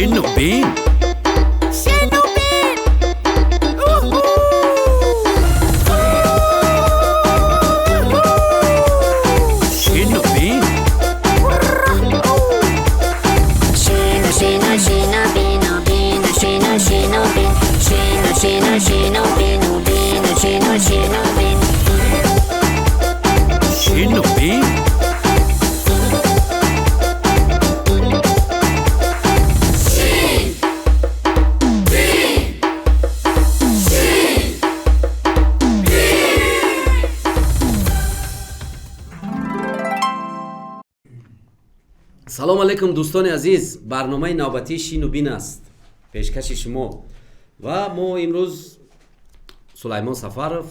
شنوبین سلام علیکم دوستان عزیز، برنامه نوبتی شین و بین است پیشکش شما و ما امروز سلیمان سفرов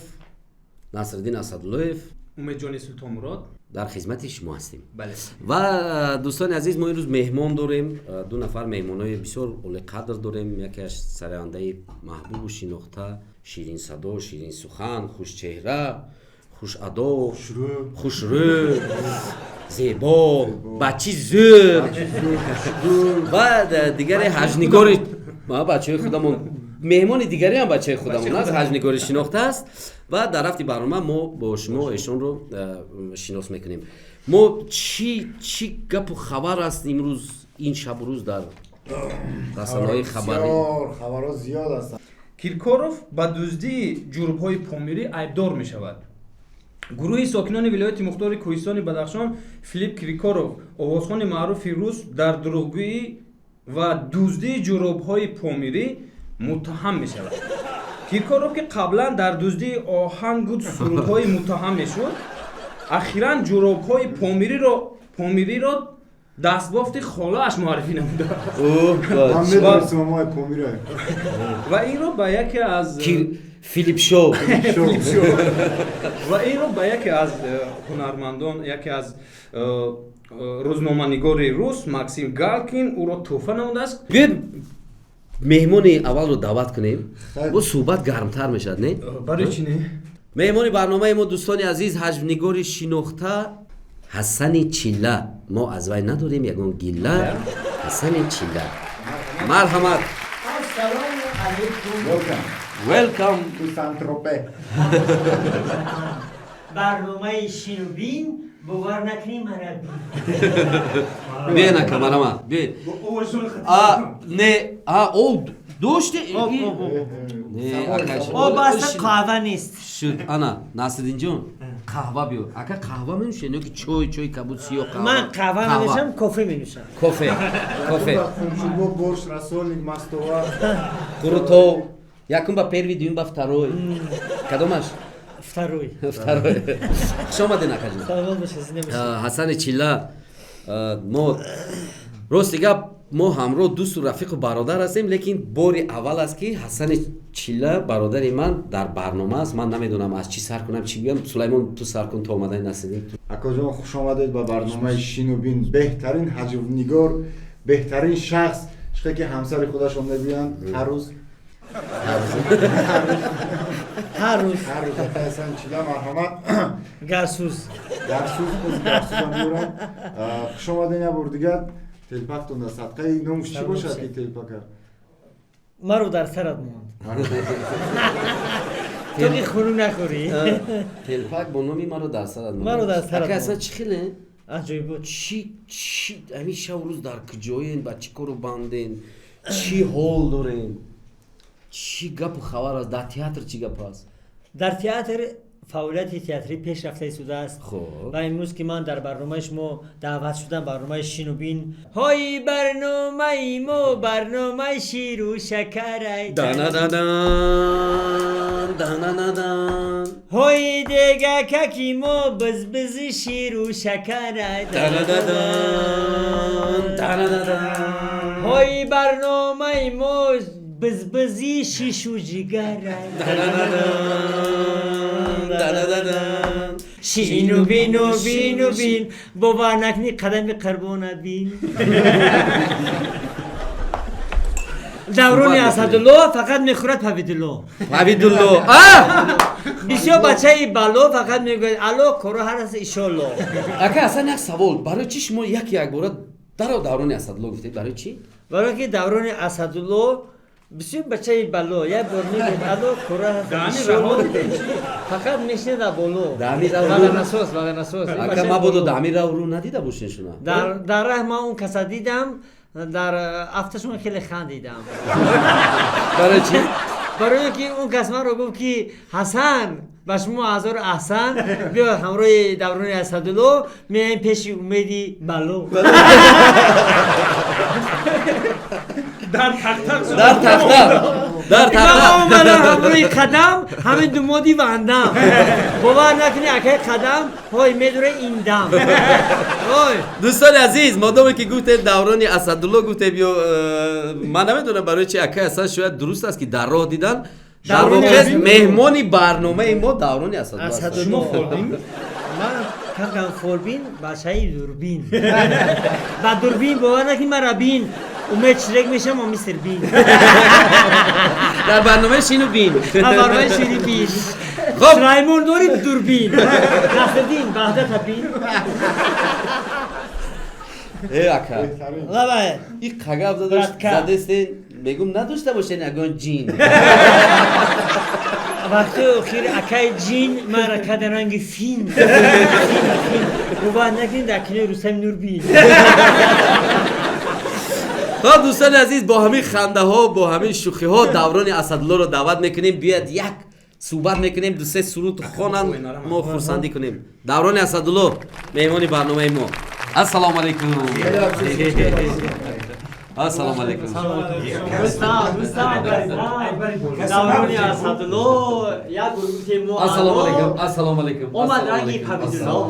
نصرالدین اسداللهов امید سلطان مراد در خدمت شما هستیم. بله. و دوستان عزیز ما امروز مهمان داریم، دو نفر مهمانای بسیار اولی قدر داریم. یکیش سرانده محبوب و شناخته، شیرین صدا، شیرین سخن، خوش چهره، خوش ادا، خوش رو، زیبا، بچی زور و دیگر حجنگار ما بچه خودمون، مهمان دیگری هم بچه خودمون است، حجنگار شناخته است و در رفت برنامه ما با شما ایشون رو شناس میکنیم. ما چی گپ و خبر است امروز این شب و روز در رسانه‌های خبری؟ خبرها زیاد است. کیرکوروف با دزدی جورب‌های پامیری ایبدار می‌شود. گروهی ساکنان ولایت مختار کوهستان بدخشان فیلیپ کیرکوروف، آوازخوان معروف روس، در دروغگویی و دزدی جورب‌های پامیری متهم می‌شود. کیرکوروف که قبلا در دزدی آهنگ و سرودهای متهم می‌شد، اخیراً جورب‌های پامیری را دستبافت خاله‌اش معرفی نموده. من می‌دونستم ما پامیری و این رو به یکی از فیلیپ شو و این رو به یکی از هنرمندان، یکی از روزنامه‌نگار روس ماکسیم گالکین او را تحفه نموده است. بیاید مهمان اول رو دعوت کنیم، با صحبت گرمتر میشد نه؟ برای چی نه؟ مهمان برنامه ما دوستان عزیز حجم‌نگار شناخته حسن چیله، ما از وی نداریم یگان گیله، حسن چیله. مرحمت. السلام علیکم. ویلکم تو سنتروپه. برنامه شنوبین باور نکنیم مرد بیا نکن مرحمت بیا. نه او دوشتی نه اکاش او باسه قهوه نیست شد انا ناصرالدین جون قهوه بیار اکا قهوه می‌نوشی نه که چای کبوت سیاه قهوه من قهوه نمیشم کافی می‌نوشم کافه با борщ رسولник мастова. قروتو یکم با پیروی دویم با فتروی کدومش второй خوش آمدین اکا جون. سلام باشه. حسن چیله، ما راست دیگه ما همراه دوست و رفیق و برادر هستیم، لیکن باری اول است که حسن چیله برادر من در برنامه است. من نمیدونم از چی سر کنم چی بگم. سلیمان تو سر کن تا اومدن نصیدین. اکا جان خوش آمدید به برنامه شین و بین. بهترین حجم‌نگار، بهترین شخص چقدر که همسر خودش هم نبیان هر روز حسن چیله مرحمت گرسوز هم بیارم. خوش آمدین یه بار دیگر. تلپک تون صدقه نموش چی باشد که تلپک مرو در سرت موند تو که خونو نخوری. تلپک با نومی مرا در سرت موند. مرا در سرت اکا اصلا موند. چی خیله؟ عجیب بود. چی همین شب روز در کجایین بچه کارو باندین؟ چی حال دارین؟ چی گپ و خبر است؟ در تئاتر چی گپ است؟ در تئاتر فعالیت تئاتری پیش رفته ایستاده است. خب و امروز که من در برنامه شما دعوت شدم، برنامه شنوبین، های برنامه ما برنامه شیر و شکر دان های دیگه ککی ما بز شیر و شکر های برنامه ما بزبزی شیش و جگر شینو بینو بین باور نکنی قدم به قربانه بین. دورون اسدالله فقط میخورد پویدالله بسیار بچه بلو فقط میگوید الو کارو هر از ایشالله. اکا اصلا یک سوال برای چی شما یک بار даврони асадулло гуфтед барои чӣ? برای که دوران اسدالله بسیار بچه بلا یک بار میگه الو کره دهانی رها فقط میشه در بالو دهانی رها واقعا نسوس واقعا نسوس ака мабодо дамираро надида бошен шуна در راه ما اون کسا دیدم در افتشون خیلی خندیدم барои чӣ? برای که اون کس من رو گفت که حسن به شما هزار احسن بیا همراه دوران اسدالله میایم پیش امیدی بلو در تختق дар тахта дар من тахта آمدم همراه قدم همین دو مادی وندم باور نکنی اکه قدم های میدوره این دم های дӯстони азиз модоме ки гуфтед даврони асадулло гуфтед ё ман намедонам барои чи ака асан шояд дуруст аст ки дар роҳ дидан дар Даврони воқеъ Азиз. меҳмони барномаи мо даврони асадулло аст. اسدالله من کم خوربین بچه دوربین با دوربین باور نکنی مرا بین اومد چرک میشم و میستر بین дар барномаи шину бин برای شیری بین خب. رایمون داری دوربین نصدین بعده تبین э ака لبه ин қагаб Братка. задестен мегум надошта бошен ягон ҷин وقتی اخیر اکای جین مرا کدرنگ فین باور نکنی در کنار روسم نور بین ҳо дӯстони азиз бо ҳамин хандаҳо бо ҳамин шӯхиҳо даврони асадуллоро даъват мекунем биёяд як суҳбат мекунем дусе суруд хонанд мо хурсандӣ кунем даврони асадулло меҳмони барномаи мо ассалому алайкум ассалому алайкум دورانی اسدالله یک گروه تیمو ассалому алайкум ассалому алайкум اومد رنگی پبیدالله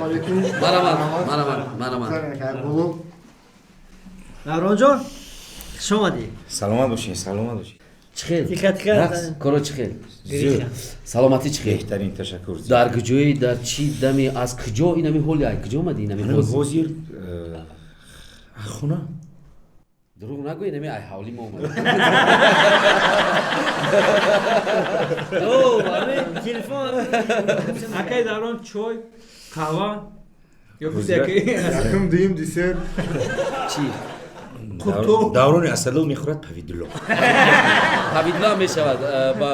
марамат دوران جان شما دی саломат бошед саломат бошед чӣ хел Тика, тика. рақс коро чӣ хел зӯр саломатӣ чӣ хел беҳтарин ташаккур дар куҷои дар чӣ дами аз куҷо инами ҳоли ай куҷо омадӣ инами манам ҳозир ҳозир хона дурӯғ нагӯй инами ай ҳавли мо омад او تلفن акай дарон чой қаҳва ё Ҳузрат. Якум дим десерт. чӣ даврони асадулло мехӯрад павидулло павидло ҳам мешавад ба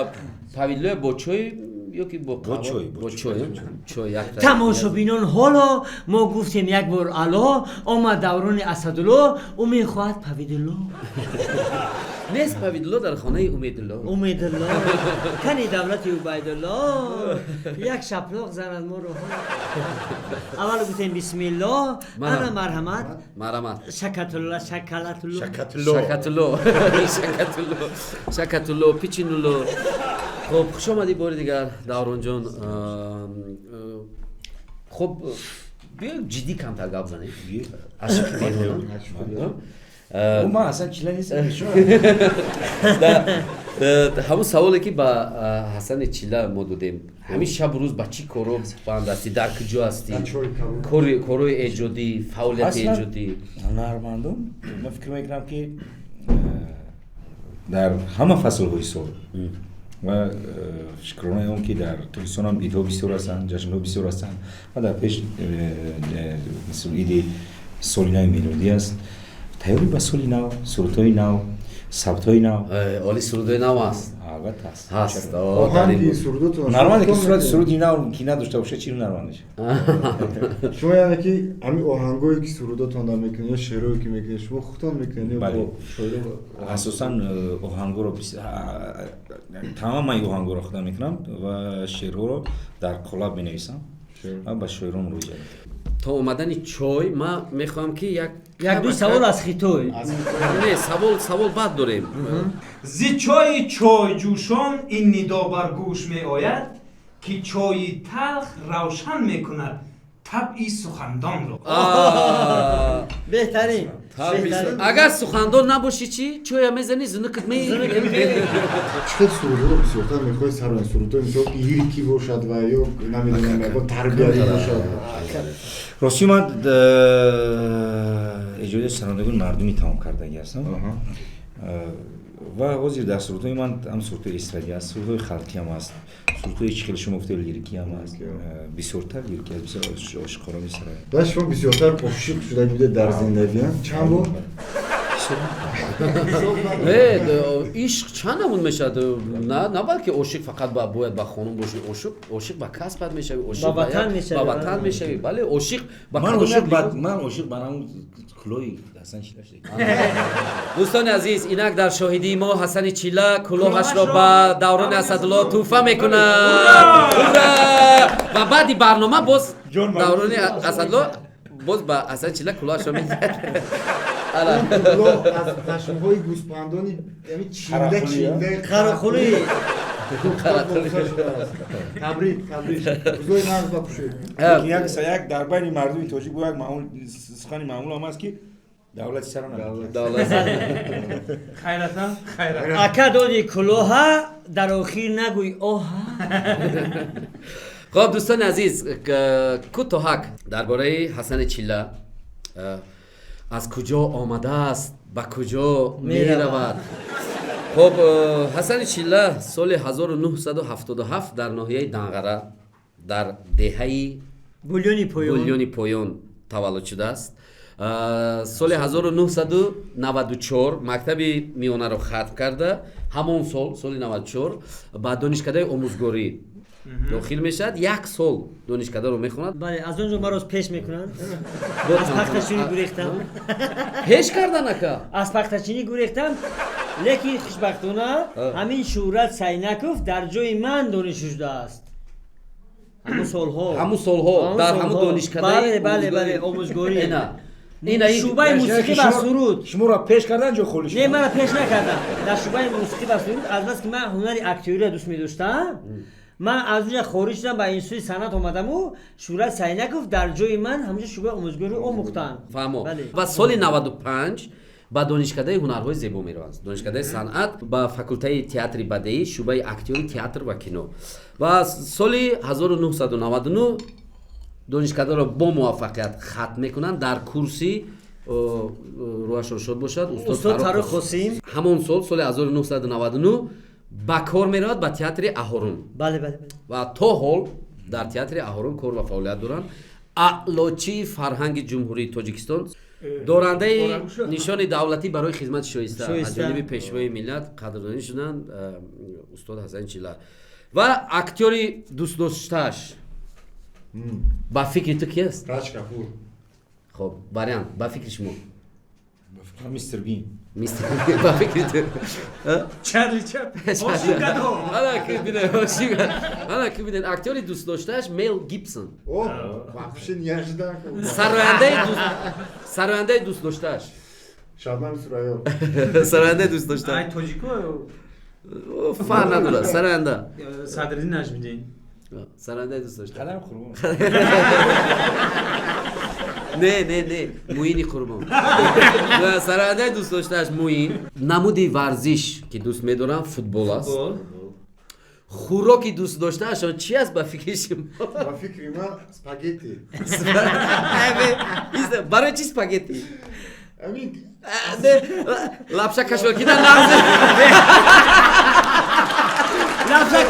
павидло бо чой ё ки бо Бо чой, бо чой чой як تماشابینان حالا ما گفتیم یک بار الا آمد دوران اسدالله او میخواهد پویدالله нест павидло дар хонаи умедулло امیدالله کنی دولت عبیدالله یک شپلاق زند ما رو اول گفتیم بسم الله انا مرحمت марамат شکتالله شکلتالله шакатулло шакатулло пичинулло хоб хуш омадӣ бори дигар давронҷон хоб биё ҷиддӣ камтар гап занем ман аслан чила нестам ҳамун саволе ки ба ҳасани чила мо додем ҳамин шабу рӯз ба чӣ коро банд ҳастӣ дар куҷо ҳастӣ корои эҷодӣ фаъолияти эҷодӣ ҳунармандон ман фикр мекунам ки дар ҳама фаслҳои сол ва шукрона он ки дар тобистонам идҳо бисёр ҳастанд ҷашнҳо бисёр ҳастанд ва дар пеш мисол иди солинаи мелодӣ аст тайёрӣ ба соли нав сурудҳои нав сабтҳои нав оли сурудои нав аст албатта ҳаст Оҳанги сурудотон. нормале ки суруди нав ки надошта бошад чӣ нормалеш Шумо яъне ки ҳамин оҳангое ки сурудотон мекунед ё шеърое ки мекунед шумо худтон мекунед ё Бале. бо шоиро асосан оҳангоро тамам ман оҳангоро худам мекунам ва шеърҳоро дар қолаб менависам ва ба шоирон муроҷиат мекунам то омадани чой ман мехоҳам ки یک دو سوال از خیتوی не савол баъд дорем зи чои чойҷӯшон ин нидо бар гӯш меояд ки чои талх равшан мекунад табъи сухандонро بهترین агар сухандон набошӣ чӣ чоя мезани зунукат чихел сурудҳоро бисёртар мехоҳед сароен сурудҳо мисол лирикӣ бошад ва ё намедонам ягон тарбиявӣ бошад рости ман эҷоди санандагони мардумӣ тамом кардаги ҳастам ва ҳозир дар суртҳои ман ҳам суртҳои эстрадӣ аст, суртҳои халқӣ ҳам аст, суртҳои чӣ хел шумо гуфтед лирикӣ ҳам аст, бисёртар лирикӣ аст, бисёр ошиқоронӣ сарои. ва шумо бисёртар ошиқ шуда будед дар зиндагиям чанд бор? ишқ чанд намуд мешавад? На балки ошиқ фақат бояд ба хонум бошӣ, ошиқ ба касб бад мешавӣ, ошиқ ба ватан мешавӣ, ба ватан мешавӣ. Бале, ошиқ ба ман калоят ошиқ ба намуд кулои Ҳасан Чила шудем. дӯстони азиз, инак дар шоҳидии мо Ҳасани Чила кулоҳашро ба Даврони Асадулло туҳфа мекунад. Ура! Ва баъди барнома боз Даврони Асадулло боз ба Ҳасани Чила кулоҳашро медиҳад. кулоҳ аз пашмҳои гӯспандони яъни чинда қарохӯлӣ. табрик рӯзои нағз ба пушед. як дар байни мардуми тоҷик бо як маъмул сухани маъмул ҳам аст ки давлати сара надорад. хайратан хайрат. Ака доди кулоҳа дар охир нагӯй оҳа. خب دوستان عزیز کوتاهک درباره حسن چیله از کجا آمده است به کجا می رود. خب حسن چیله سال 1977 در ناحیه دنغره در دهه بولیونی پویون تولد شده است. سال 1994 مکتب میانه را ختم کرده. همون سال 94 با دانشکده آموزگاری داخل میشد. یک سال دانشکده رو میخوند. بله از اونجا ما رو پیش میکنن. از پختچینی گریختم. پیش کردن اکا از پختچینی گریختم. لیکن خوشبختانه همین شهرت سینکوف در جای من دانشجو شده است. همون سالها در همون دانشکده. بله آموزگاری. اینا شعبه موسیقی و سرود. شما را پیش کردن جو خودش؟ نه من را پیش نکردم. در شعبه موسیقی و سرود از بس که من هنر اکتوری را دوست می‌داشتم. من از اونجا خارج شدم به انستیتوی صنعت اومدم و شورای سینکوف در جای من همونجا شعبه آموزگاری آموختن. فهمو. و سال 95 با دانشکده هنرهای زیبا میروند. دانشکده صنعت با فاکولته تئاتر بدیعی شعبه اکتوری تئاتر و کینو. و سال 1999 دانشکده را با موفقیت ختم میکنن در کورسی روش شد باشد استاد فاروق قاسم. همون سال 1999 با کار میرود با تئاتر اهورون. بله و تا حال در تئاتر اهورون کار و فعالیت دارند. اعلاچی فرهنگ جمهوری تاجیکستان، دارنده نشان دولتی برای خدمت شایسته از جانب پیشوای ملت قدردانی شدند استاد حسن چیله. و اکتوری دوست داشته‌اش با فکر تو کی است؟ راج کپور. خب باریان با فکر شما میستر بین. با فکر تو چارلی چپ. حالا که ببینید اکتوری دوست داشته‌اش میل گیبسون. اوه واقعا نیازدار. سراینده دوست داشته‌اش. شادمان سرایو. سراینده دوست داشته‌اش. ای توجیکو فرق نداره سراینده. صدرالدین نجمیدین. سراینده دوست داشته‌اش. قدم قربان. نه موینی قربان. سراینده دوست داشته‌اش موین. نمودی ورزش که دوست می‌دارم فوتبال است. خوراکی دوست داشته‌اش چی است با فکر شما؟ با فکر من اسپاگتی. برای چی اسپاگتی؟ امین لابشا کشوکی نه نازه. لابشا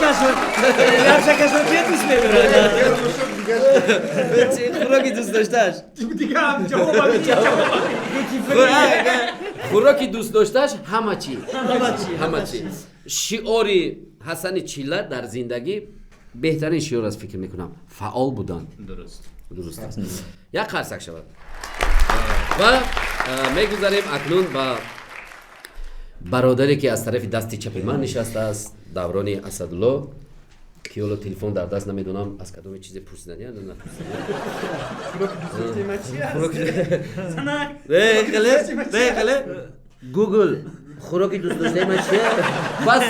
کشوکی دوست می‌دارم. چی خوراکی دوست داشته‌اش؟ دیگه هم جواب میدم. خوراکی دوست داشته‌اش همه چی. شعاری حسن چیله در زندگی بهترین شعار است فکر میکنم. فعال بودن. درست است. یک قرصک شود. و میگذاریم اکنون با برادری که از طرف دست چپ من نشسته است دورانی اسدالله که حالا تلفن در دست نمیدونم از کدوم چیز پرسیدنی یا نه پرسیدنی گوگل خوراکی دوست داشته من چیه؟ بس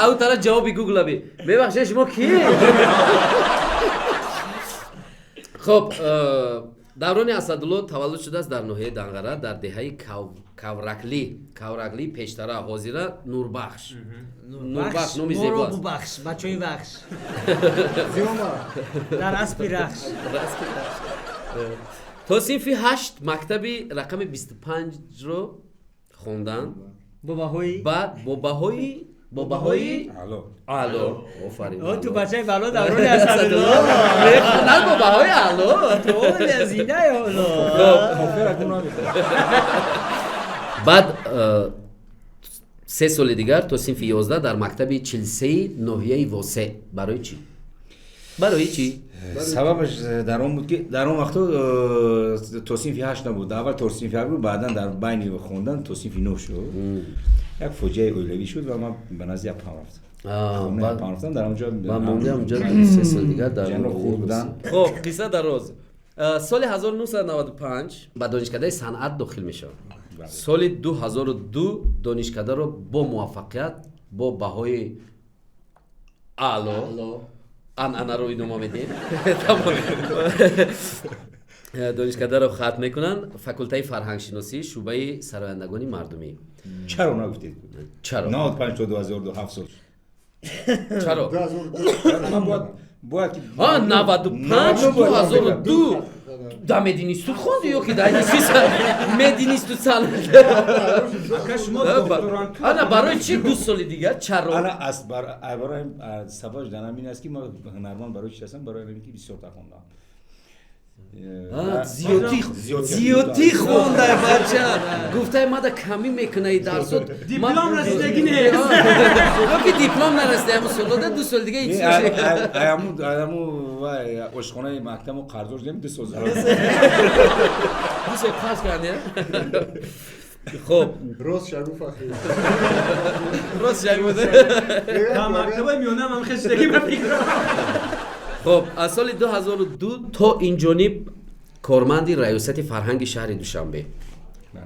او طرف جوابی گوگل بی ببخشید شما کیه؟ خب دورانی اسدالله تولد شده است در ناحیه دنغره در دهه کاوراکلی پیشتره حاضره نوربخش نومی زیباست بخش بچه‌ی بخش در اسبی رخش تا صنف 8 مکتبی رقم 25 رو خوندن باباهایی بعد با بهایی الو الو آفرین او تو بچه بلا دوران اسدالله نه با بهایی الو تو لذینه اولا بعد 3 سال دیگر تا صنف 11 در مکتب چلسی ناحیه واسه برای چی؟ سببش در اون بود که در اون وقتا توصیف 8 نبود اول توصیف 8 بود بعدا در بین خوندن توصیف 9 شد یک فوجیه اولوی شد و من به نزد یپان رفتم یپان رفتم در اونجا من موندم اونجا 3 سال دیگر در جنوب خوب بودن خب قصه دراز سال 1995 به دانشکده صنعت داخل میشم سال 2002 دانشکده رو با موفقیت با بهای اعلی انا رو ادامه میدیم دانشکده رو ختم میکنن فاکولته فرهنگ شناسی شعبه سرایندگانی مردمی چرا نگفتید؟ چرا؟ 95 تا 2002 7 سال چرا؟ 2002 باید 95 2002 در مدینیستو خوندی یا که در مدینیستو سال انا برای چی 2 سال دیگر چرا؟ انا از برای سباش دارم این است که ما هنرمند برای چی هستم برای اینکه 24 تا خوندم زیادی خونده بچه گفته ما دا کمی میکنه درصد دیپلم رسیدگی نیست که دیپلم نرسیده همون سال 2 سال دیگه هیچ ایامو اشخانه مکتب و قرض دیم 2 سال 2 سال پاس کرده خب راست شروف اخیر راست جایی بوده در مکتبه میونم هم خشتگی بفکرم خب از سال 2002 تا این جانب کارمندی ریاست فرهنگ شهر دوشنبه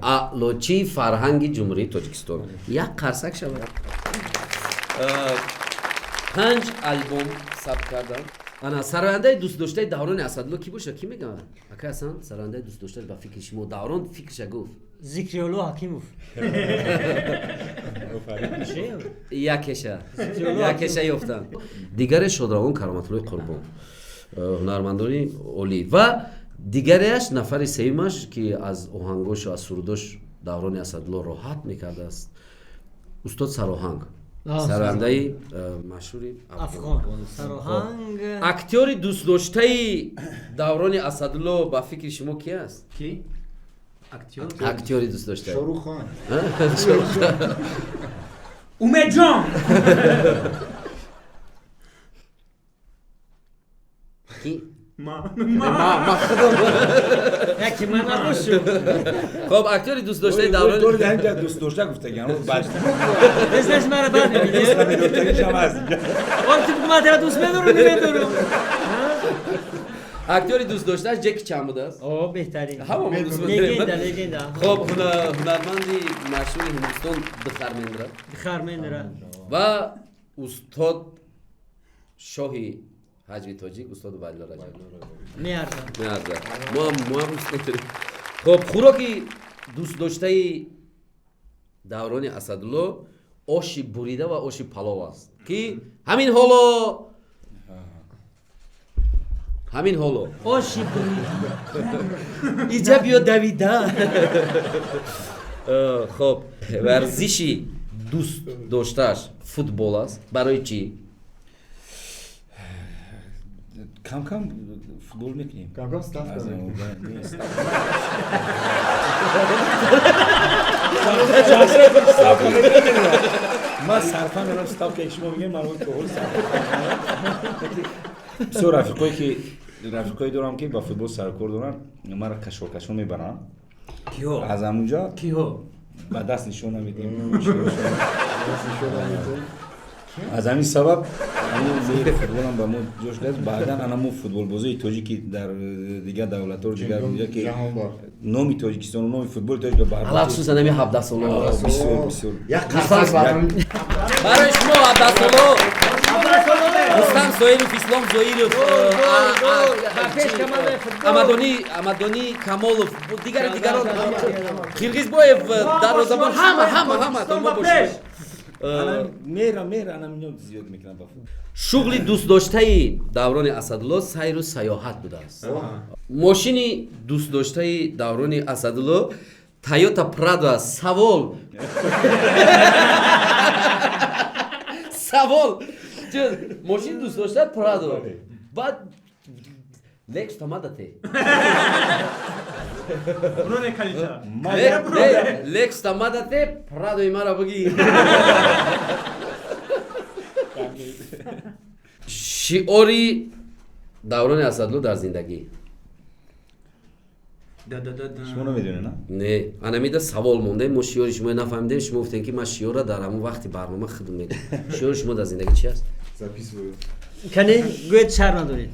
اعلاچی فرهنگ جمهوری تاجیکستان یک قرصک شود 5 آلبوم ثبت کردم انا سراینده دوست داشته دوران اسدالله کی باشه کی میگه اگه اصلا سراینده دوست داشته با فکر شما دوران فکرش گفت ذکریالله حکیموف یکشه یافتن دیگر شادروان کرامت الله قربان هنرمندانی عالی و دیگرش نفر سومش که از آهنگاش و از سروداش دوران اسدالله راحت میکرده است استاد سراهنگ سراینده مشهوری افغان سراهنگ اکتور دوست داشته دوران اسدالله با فکر شما کی است کی؟ اکتوری دوست داشته شاروخ خان اومد جان کی ما یکی من نباشم خب اکتوری دوست داشته دوران دور در اینجا دوست داشته گفته گم بعد ازش مرا بد میبینی دوستش هم هست وقتی بگم من ترا دوست ندارم اکتوری دوست داشته جک چند بوده است اوه بهترین همه دوست لگنده خب هنرمندی مشهور هندوستان بخرمندره خرمندره و استاد شاهی حجوی تاجیک استاد ولی رجب میارزم ما هم دوست نداریم خب خوراکی دوست داشته دوران اسدالله آش بریده و آش پلاو است که همین حالا آشی بریده اینجا بیا دویده خب ورزشی دوست داشتهش فوتبال است برای چی؟ کم کم فوتبال میکنیم کم کم استاف کنیم ما صرفا میرم استاف که شما میگین من تو هول بسیار رفیقایی دارم که با فوتبال سرکار دارن ما را کشو میبرن کیو از همونجا کیو با دست نشون میدیم از همین سبب همون فوتبال هم با ما جوش دست بعدا همون فوتبال بازی تاجیکی در دیگر دولت‌ها و دیگر اونجا که نامی تاجیکستان و نامی فوتبال تاجیک با حالا خصوصا نمی 17 ساله بسیار یک قصص برام برای شما 17 ساله رستم سویلوف اسلام زویلوف امدانی کمالوف دیگران قرغیز боев дарозабон ҳама домо бошед میرم اینجا زیاد میکنم با шуғли дӯстдоштаи даврони асадулло сайру саёҳат будааст мошини дӯстдоштаи даврони асадулло Toyota Prado savol. Savol. ماشین دوست داشتن پرادو. بعد لکس تامادته. اونو نکالیتا لکس تامادته پرادوی مرا بگی. شعاری دوران اسدالله در زندگی. شما نمیدونه نه؟ نه انا میده سوال مونده ما شعار شما نفهمیدیم شما گفتین که من شعار را در همون وقتی برنامه خدمت میدم شعار شما در زندگی چی است کنی گوید شهر ندارید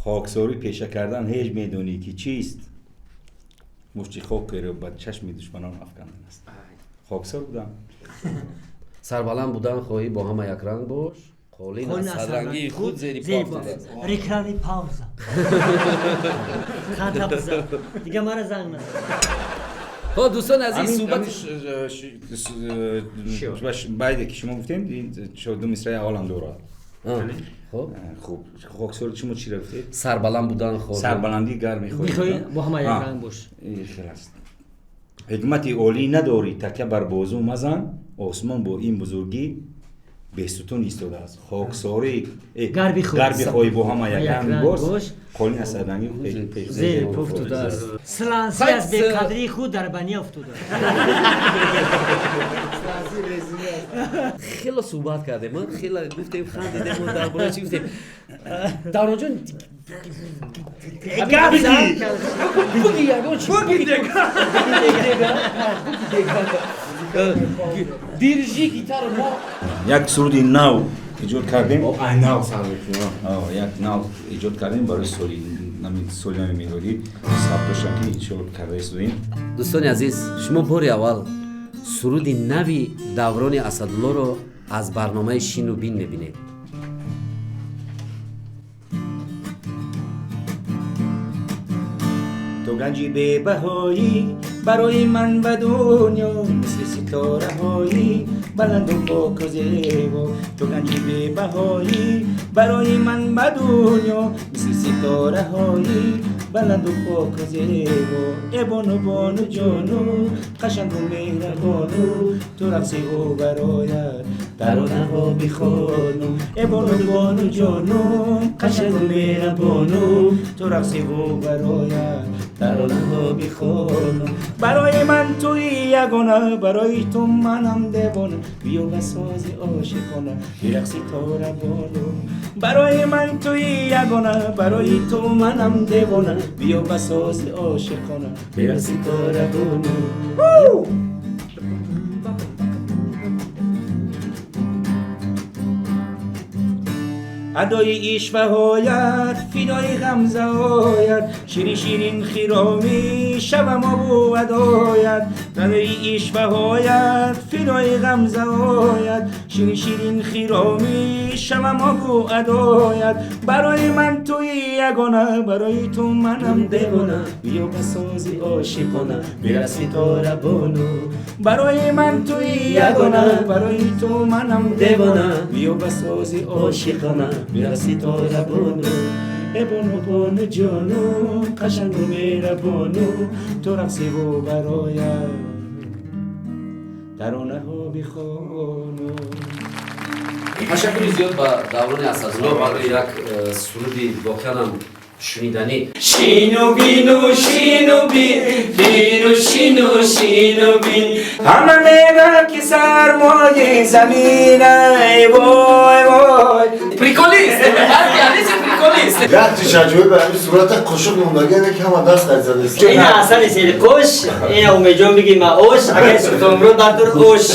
خاکساری پیشه کردن هیچ میدونی که چیست مشتی خاک کرده و بعد چشم دشمنان افکندن است خاکسار بودم سربلند بودن خواهی با همه یک رنگ باش قالین از صدرنگی خود زیری پاک دید ریکرانی پاوزا خانتا بزا دیگه مرا زنگ نزد ها دوستان از این صحبت باید که شما گفتیم دو مصرع عالم دورا خوب خاکسار شما چی رفتید؟ سربلند بودن خواهی سربلندی گرمی خواهی میخوایی با همه یک رنگ باش خیلی است حکمت اولی نداری تکه بر بازو مزن آسمان با این بزرگی بیستون ایستاده است خاکساری گربی خواهی با همه یک رنگ باش قالین از صدرنگی زیر افتاده است سلانسی از بیقدری خود در بنی افتاده خیلی صحبت کردیم من خیلی گفتیم خندیدیم و در برای چی گفتیم دوران جان بگی یگان چی بگی دیرجی گیتار ما یک سرودی نو ایجاد کردیم نو سر یک نو ایجاد کردیم برای سولیان میلودی ثبتش هم که ایجاد کرده ایستودیم دوستان عزیز شما باری اول سرود نوی دوران اسدالله رو از برنامه شین و بین میبینید تو گنجی به بهایی برای من به دنیا مثل ستاره هایی بلند و پاک و زیبا تو گنجی به بهایی برای من به دنیا مثل ستاره هایی بلند و پاک و زیبا ای بانو جانو قشنگ و مهربانو تو رقصی و برایت ترانه ها بخوانو ای بانو جانو قشنگ و مهربانو تو رقصی و برایت ترانه ها بخوانو برای من توی یگانه برای تو منم دیوانه بیا و ساز عاشقانه برقصی تا روانو برای من توی یگانه برای تو منم دیوانه بیا و ساز عاشقانه برقصی تا روانو ادای عشق هایت فدای غمزه هایت شیرین شیرین خیرامی شبم ابو ادایت ادای عشق هایت فدای غمزه هایت شیرین شیرین خیرامی شبم ابو ادایت برای من توی یگانه برای تو منم دیوانه بیا بساز عاشقانه برسی تا ربانو برای من توی یگانه برای تو منم دیوانه بیا بساز عاشقانه برسی تا لبانو ای بانو جانو قشنگ و مهربانو تو رقصی و برایت ترانه ها بخوانو تشکر زیاد با دوران اسدالله برای یک سرودی واقعا شنیدنی شینو بینو شینو بین بینو شینو بین همه نگاه که سرمایه زمینه ای وای وای پریکولیست پریکولیست یک تشجعی به همین صورت قشق موندگه که همه دست قید زده است این اصلا سیل کش این اومی جان بگی ما اوش اگر سلطان رو در دور اوش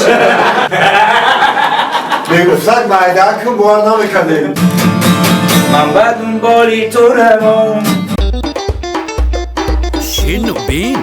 میگفتن مایده کن بار نمیکنیم من بدون باری تو روان شنو بین